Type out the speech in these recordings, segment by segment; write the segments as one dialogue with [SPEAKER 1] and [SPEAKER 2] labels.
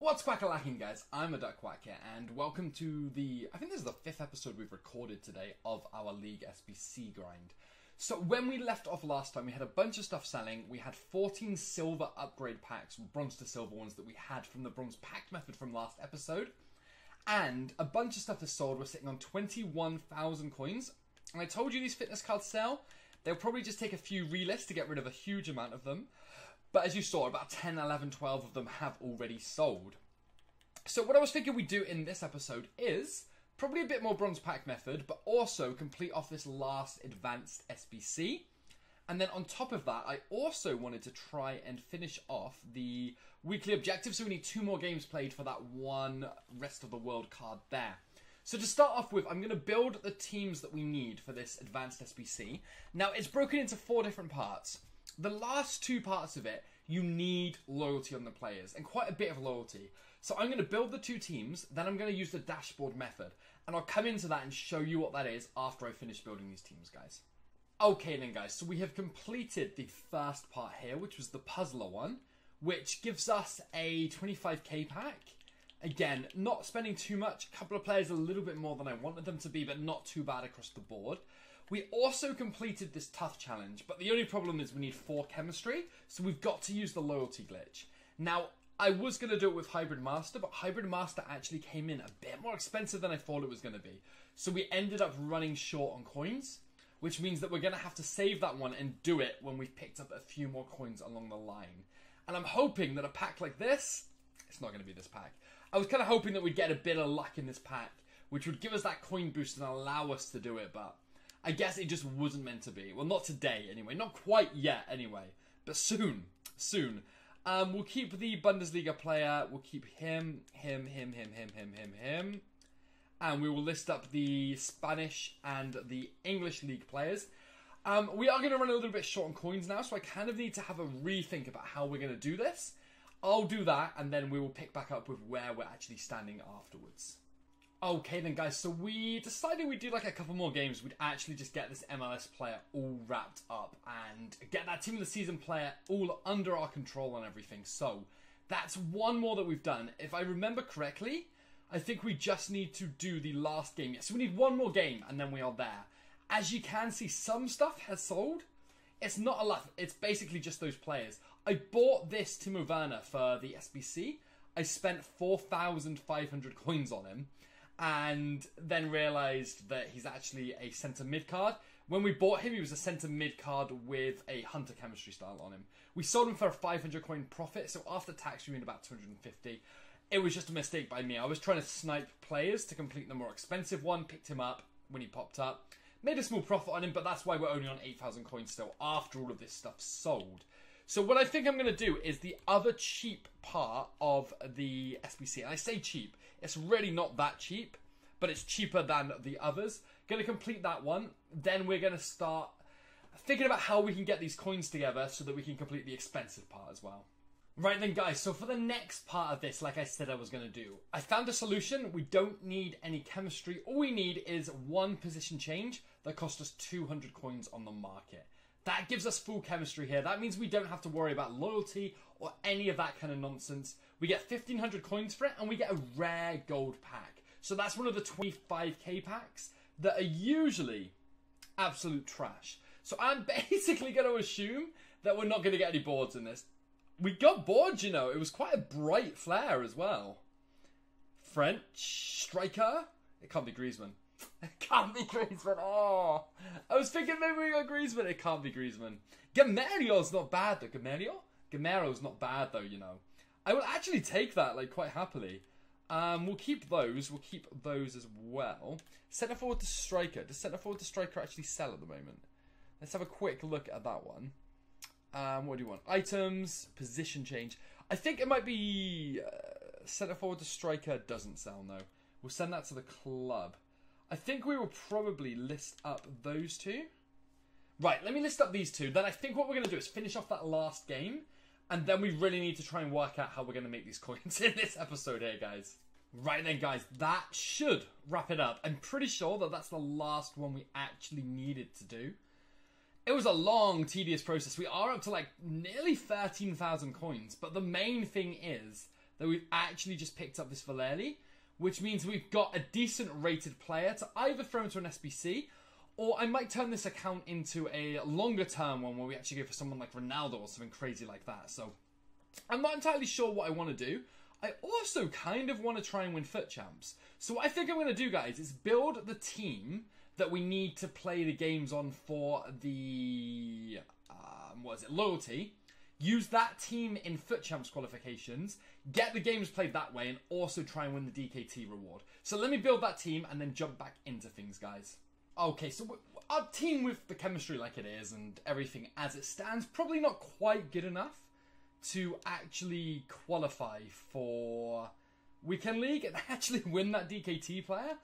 [SPEAKER 1] What's quack-a-lacking, guys? ImADuckQuackk here, and welcome to I think this is the 5th episode we've recorded today of our League SBC grind. So when we left off last time, we had a bunch of stuff selling. We had 14 silver upgrade packs, bronze to silver ones that we had from the bronze pack method from last episode. And a bunch of stuff is sold. We're sitting on 21,000 coins. And I told you these fitness cards sell. They'll probably just take a few relists to get rid of a huge amount of them. But as you saw, about 10, 11, 12 of them have already sold. So what I was thinking we'd do in this episode is probably a bit more bronze pack method, but also complete off this last advanced SBC. And then on top of that, I also wanted to try and finish off the weekly objective. So we need 2 more games played for that one rest of the world card there. So to start off with, I'm going to build the teams that we need for this advanced SBC. Now, it's broken into 4 different parts. The last 2 parts of it, you need loyalty on the players, and quite a bit of loyalty. So I'm going to build the 2 teams, then I'm going to use the dashboard method. And I'll come into that and show you what that is after I finish building these teams, guys. Okay then, guys, so we have completed the first part here, which was the puzzler one, which gives us a 25k pack. Again, not spending too much. A couple of players a little bit more than I wanted them to be, but not too bad across the board. We also completed this tough challenge, but the only problem is we need 4 chemistry, so we've got to use the loyalty glitch. Now, I was going to do it with Hybrid Master, but Hybrid Master actually came in a bit more expensive than I thought it was going to be. So we ended up running short on coins, which means that we're going to have to save that one and do it when we've picked up a few more coins along the line. And I'm hoping that a pack like this, it's not going to be this pack. I was kind of hoping that we'd get a bit of luck in this pack, which would give us that coin boost and allow us to do it, but I guess it just wasn't meant to be. Well, not today, anyway. Not quite yet, anyway. But soon. Soon. We'll keep the Bundesliga player. We'll keep him. And we will list up the Spanish and the English league players. We are going to run a little bit short on coins now, so I kind of need to have a rethink about how we're going to do this. I'll do that, and then we will pick back up with where we're actually standing afterwards. Okay then, guys, so we decided we'd do like a couple more games. We'd actually just get this MLS player all wrapped up and get that team of the season player all under our control and everything. So that's one more that we've done. If I remember correctly, I think we just need to do the last game. So we need one more game and then we are there. As you can see, some stuff has sold. It's not a lot. It's basically just those players. I bought this Timo Werner for the SBC. I spent 4,500 coins on him. And then realised that he's actually a centre mid card. When we bought him, he was a centre mid card with a hunter chemistry style on him. We sold him for a 500 coin profit, so after tax we made about 250. It was just a mistake by me. I was trying to snipe players to complete the more expensive one, picked him up when he popped up, made a small profit on him, but that's why we're only on 8,000 coins still after all of this stuff sold. So what I think I'm going to do is the other cheap part of the SBC. And I say cheap. It's really not that cheap, but it's cheaper than the others. Going to complete that one. Then we're going to start thinking about how we can get these coins together so that we can complete the expensive part as well. Right then, guys, so for the next part of this, like I said I was going to do, I found a solution. We don't need any chemistry. All we need is 1 position change that cost us 200 coins on the market. That gives us full chemistry here. That means we don't have to worry about loyalty or any of that kind of nonsense. We get 1,500 coins for it, and we get a rare gold pack. So that's one of the 25k packs that are usually absolute trash. So I'm basically going to assume that we're not going to get any boards in this. We got boards, you know. It was quite a bright flare as well. French striker? It can't be Griezmann. It can't be Griezmann. Oh, I was thinking maybe we got Griezmann. It can't be Griezmann. Gamerio's not bad though. Gamerio's not bad though, you know. I will actually take that like quite happily. We'll keep those. We'll keep those as well. Centre forward to striker. Does centre forward to striker actually sell at the moment? Let's have a quick look at that one. What do you want? Items, position change. I think it might be centre forward to striker doesn't sell. No, we'll send that to the club. I think we will probably list up those 2. Right, let me list up these 2. Then I think what we're going to do is finish off that last game. And then we really need to try and work out how we're going to make these coins in this episode here, guys. Right then, guys, that should wrap it up. I'm pretty sure that that's the last one we actually needed to do. It was a long, tedious process. We are up to like nearly 13,000 coins. But the main thing is that we've actually just picked up this Valeri, which means we've got a decent rated player to either throw into an SBC, or I might turn this account into a longer term one where we actually go for someone like Ronaldo or something crazy like that. So I'm not entirely sure what I want to do. I also kind of want to try and win FUT Champs. So what I think I'm going to do, guys, is build the team that we need to play the games on for the, loyalty. Use that team in FUT Champs qualifications, get the games played that way, and also try and win the DKT reward. So let me build that team and then jump back into things, guys. Okay, so our team with the chemistry like it is and everything as it stands, probably not quite good enough to actually qualify for Weekend League and actually win that DKT player.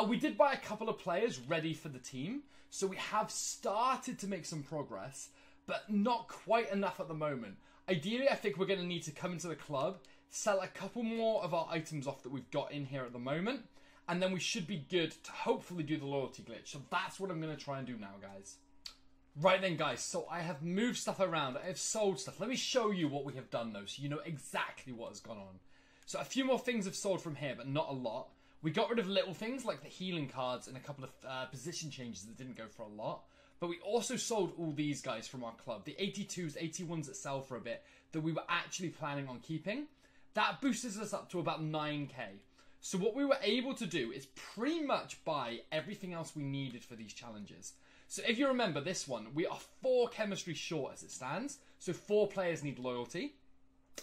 [SPEAKER 1] We did buy a couple of players ready for the team, so we have started to make some progress, but not quite enough at the moment. Ideally, I think we're going to need to come into the club, sell a couple more of our items off that we've got in here at the moment, and then we should be good to hopefully do the loyalty glitch. So that's what I'm going to try and do now, guys. Right then, guys, so I have moved stuff around. I have sold stuff. Let me show you what we have done, though, so you know exactly what has gone on. So a few more things have sold from here, but not a lot. We got rid of little things like the healing cards and a couple of position changes that didn't go for a lot. But we also sold all these guys from our club. The 82s, 81s that sell for a bit that we were actually planning on keeping. That boosted us up to about 9k. So what we were able to do is pretty much buy everything else we needed for these challenges. So if you remember this one, we are 4 chemistry short as it stands. So 4 players need loyalty.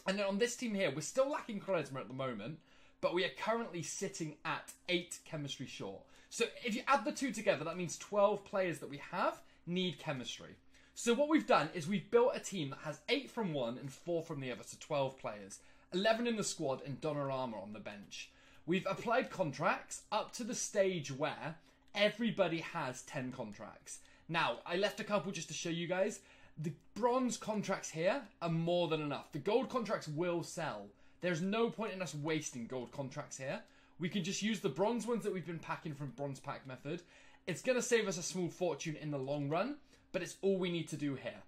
[SPEAKER 1] And then on this team here, we're still lacking charisma at the moment, but we are currently sitting at 8 chemistry short. So if you add the 2 together, that means 12 players that we have need chemistry. So what we've done is we've built a team that has 8 from one and 4 from the other, so 12 players. 11 in the squad and Donnarumma on the bench. We've applied contracts up to the stage where everybody has 10 contracts. Now, I left a couple just to show you guys. The bronze contracts here are more than enough. The gold contracts will sell. There's no point in us wasting gold contracts here. We can just use the bronze ones that we've been packing from bronze pack method. It's going to save us a small fortune in the long run, but it's all we need to do here.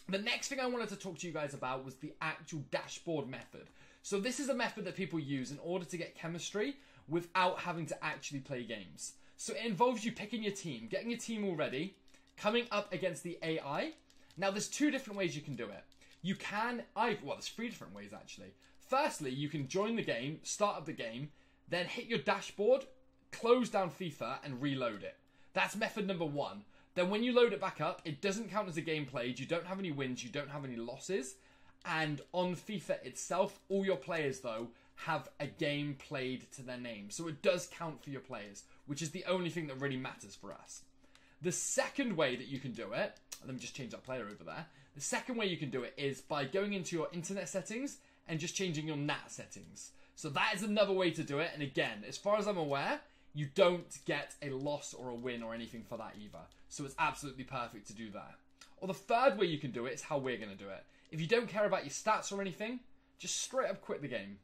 [SPEAKER 1] The next thing I wanted to talk to you guys about was the actual dashboard method. So this is a method that people use in order to get chemistry without having to actually play games. So it involves you picking your team, getting your team all ready, coming up against the AI. Now there's 2 different ways you can do it. You can, there's 3 different ways actually. Firstly, you can join the game, start up the game, then hit your dashboard, close down FIFA and reload it. That's method number 1. Then when you load it back up, it doesn't count as a game played. You don't have any wins, you don't have any losses. And on FIFA itself, all your players though have a game played to their name. So it does count for your players, which is the only thing that really matters for us. The second way that you can do it, let me just change that player over there. The second way you can do it is by going into your internet settings and just changing your NAT settings. So that is another way to do it. And again, as far as I'm aware, you don't get a loss or a win or anything for that either. So it's absolutely perfect to do that. Or the third way you can do it is how we're going to do it. If you don't care about your stats or anything, just straight up quit the game.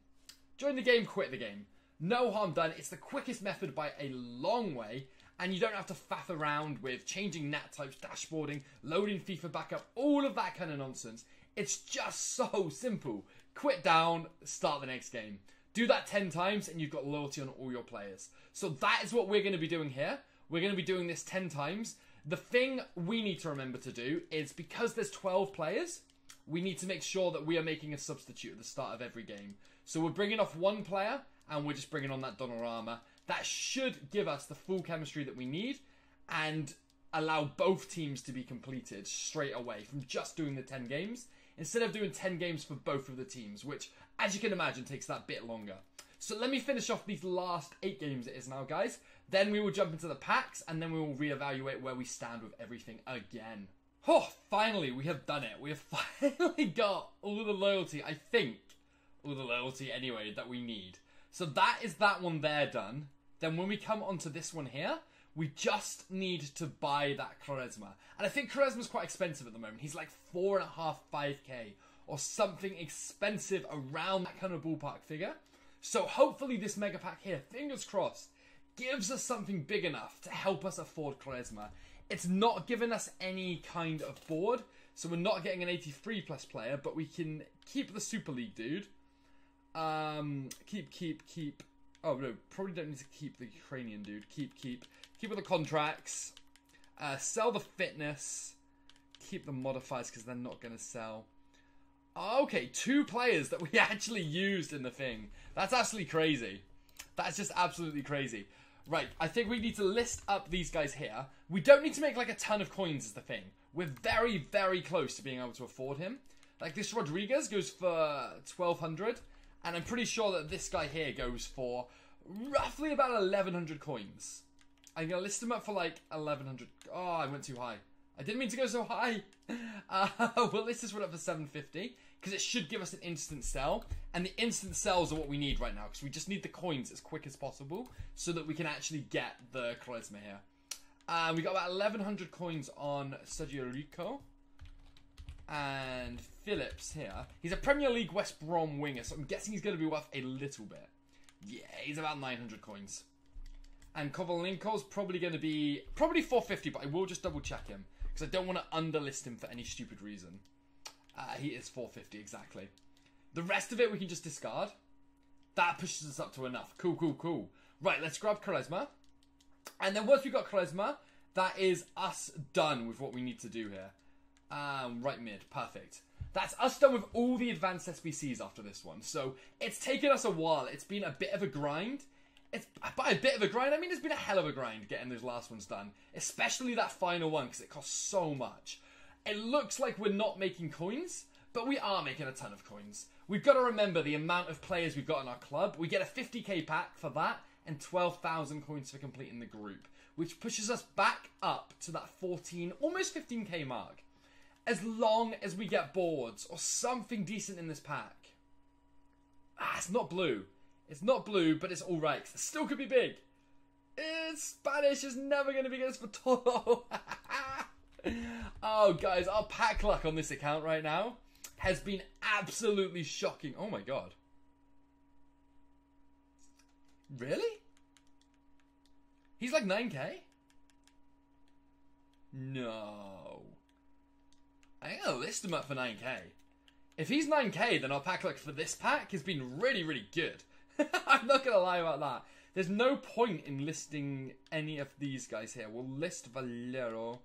[SPEAKER 1] Join the game, quit the game. No harm done. It's the quickest method by a long way. And you don't have to faff around with changing NAT types, dashboarding, loading FIFA back up, all of that kind of nonsense. It's just so simple. Quit down, start the next game. Do that 10 times and you've got loyalty on all your players. So that is what we're going to be doing here. We're going to be doing this 10 times. The thing we need to remember to do is because there's 12 players, we need to make sure that we are making a substitute at the start of every game. So we're bringing off 1 player and we're just bringing on that Donnarumma. That should give us the full chemistry that we need and allow both teams to be completed straight away from just doing the 10 games instead of doing 10 games for both of the teams, which, as you can imagine, takes that bit longer. So let me finish off these last 8 games it is now, guys. Then we will jump into the packs and then we will reevaluate where we stand with everything again. Oh, finally, we have done it. We have finally got all the loyalty, I think, all the loyalty anyway, that we need. So that is that one there done. Then when we come onto this one here, we just need to buy that charisma. And I think charisma's quite expensive at the moment. He's like 4.5, 5k or something expensive around that kind of ballpark figure. So hopefully this mega pack here, fingers crossed, gives us something big enough to help us afford charisma. It's not giving us any kind of board, so we're not getting an 83 plus player, but we can keep the Super League dude. Keep. Oh, no, probably don't need to keep the Ukrainian dude. Keep with the contracts. Sell the fitness. Keep the modifiers because they're not going to sell. Okay, 2 players that we actually used in the thing. That's absolutely crazy. That's just absolutely crazy. Right, I think we need to list up these guys here. We don't need to make like a ton of coins is the thing. We're very, very close to being able to afford him. Like this Rodriguez goes for 1,200. And I'm pretty sure that this guy here goes for roughly about 1,100 coins. I'm going to list him up for like 1,100. Oh, I went too high. I didn't mean to go so high. We'll list this one up for 750. Because it should give us an instant sell. And the instant sells are what we need right now. Because we just need the coins as quick as possible. So that we can actually get the charisma here. We got about 1,100 coins on Sergio Rico. And Phillips here. He's a Premier League West Brom winger, so I'm guessing he's going to be worth a little bit. Yeah, he's about 900 coins. And Kovalenko's probably going to be... probably 450, but I will just double check him. Because I don't want to underlist him for any stupid reason. He is 450, exactly. The rest of it we can just discard. That pushes us up to enough. Cool. Right, let's grab Charisma. And then once we've got Charisma, that is us done with what we need to do here. Right mid, perfect. That's us done with all the advanced SBCs after this one. So it's taken us a while. It's been a bit of a grind. By a bit of a grind, I mean it's been a hell of a grind getting those last ones done. Especially that final one because it costs so much. It looks like we're not making coins, but we are making a ton of coins. We've got to remember the amount of players we've got in our club. We get a 50k pack for that and 12,000 coins for completing the group. Which pushes us back up to that 14, almost 15k mark. As long as we get boards or something decent in this pack. It's not blue. It's not blue, but it's alright. It still could be big. Spanish is never going to be good for Toro. Oh, guys, our pack luck on this account right now has been absolutely shocking. Oh, my God. Really? He's like 9k? No. I'm going to list him up for 9k. If he's 9k, then our pack luck for this pack has been really, really good. I'm not going to lie about that. There's no point in listing any of these guys here. We'll list Valero.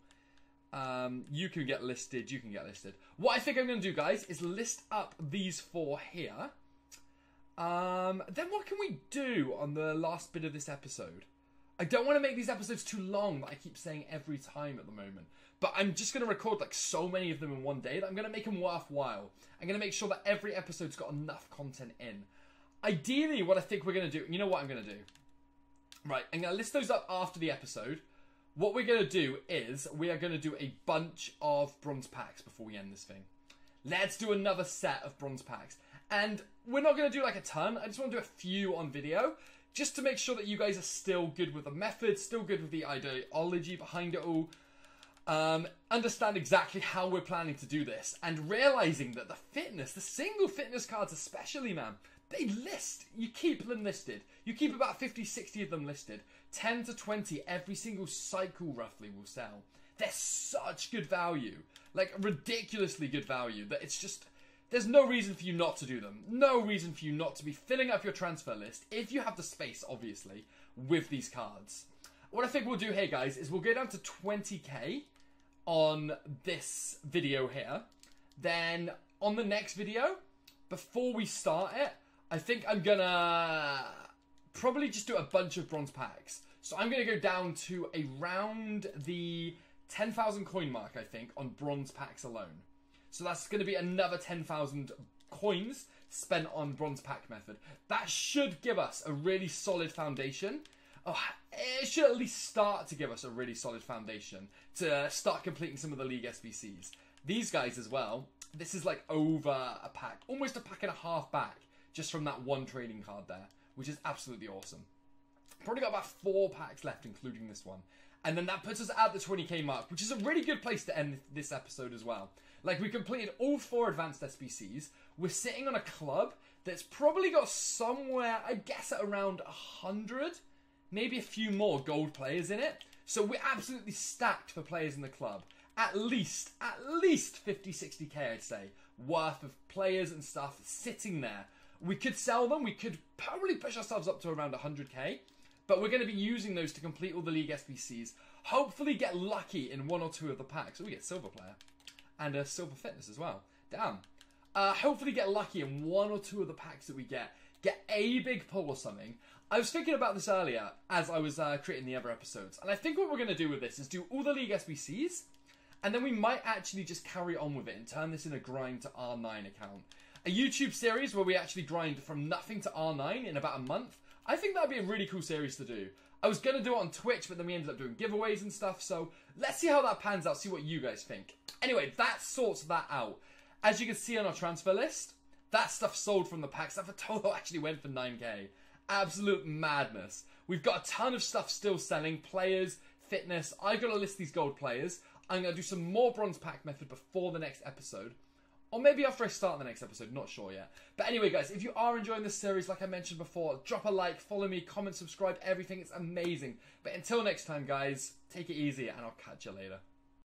[SPEAKER 1] You can get listed. You can get listed. What I think I'm going to do, guys, is list up these 4 here. Then what can we do on the last bit of this episode? I don't want to make these episodes too long, that I keep saying every time at the moment. But I'm just going to record like so many of them in one day that I'm going to make them worthwhile. I'm going to make sure that every episode's got enough content in. Ideally, what I think we're going to do... You know what I'm going to do? Right, I'm going to list those up after the episode. What we're going to do is we are going to do a bunch of bronze packs before we end this thing. Let's do another set of bronze packs. And we're not going to do like a ton. I just want to do a few on video. Just to make sure that you guys are still good with the method, still good with the ideology behind it all. Understand exactly how we're planning to do this. And realizing that the fitness, the single fitness cards especially, man, they list. You keep them listed. You keep about 50, 60 of them listed. 10 to 20 every single cycle roughly will sell. They're such good value. Like, ridiculously good value. That it's just... There's no reason for you not to do them. No reason for you not to be filling up your transfer list, if you have the space, obviously, with these cards. What I think we'll do here, guys, is we'll go down to 20k on this video here. Then, on the next video, before we start it, I think I'm gonna probably just do a bunch of bronze packs. So I'm gonna go down to around the 10,000 coin mark, I think, on bronze packs alone. So that's going to be another 10,000 coins spent on bronze pack method. That should give us a really solid foundation. Oh, it should at least start to give us a really solid foundation to start completing some of the league SBCs. These guys as well, this is like over a pack, almost a pack and a half back, just from that one trading card there, which is absolutely awesome. Probably got about 4 packs left, including this one. And then that puts us at the 20k mark, which is a really good place to end this episode as well. Like, we completed all 4 advanced SBCs. We're sitting on a club that's probably got somewhere, I guess, at around 100, maybe a few more gold players in it. So we're absolutely stacked for players in the club. At least 50, 60k, I'd say, worth of players and stuff sitting there, We could sell them. We could probably push ourselves up to around 100k. But we're going to be using those to complete all the league SBCs. Hopefully get lucky in 1 or 2 of the packs. Oh, we get silver player. And a silver fitness as well. Damn. Hopefully get lucky in 1 or 2 of the packs that we get. Get a big pull or something. I was thinking about this earlier as I was creating the other episodes. And I think what we're going to do with this is do all the league SBCs. And then we might actually just carry on with it and turn this in a grind to R9 account. A YouTube series where we actually grind from nothing to R9 in about a month. I think that'd be a really cool series to do. I was going to do it on Twitch, but then we ended up doing giveaways and stuff. So let's see how that pans out, see what you guys think. Anyway, that sorts that out. As you can see on our transfer list, that stuff sold from the packs. That for total actually went for 9k. Absolute madness. We've got a ton of stuff still selling. Players, fitness. I got to list these gold players. I'm going to do some more bronze pack method before the next episode. Or maybe after I start the next episode. Not sure yet. But anyway, guys, if you are enjoying this series, like I mentioned before, drop a like, follow me, comment, subscribe, everything. It's amazing. But until next time, guys, take it easy and I'll catch you later.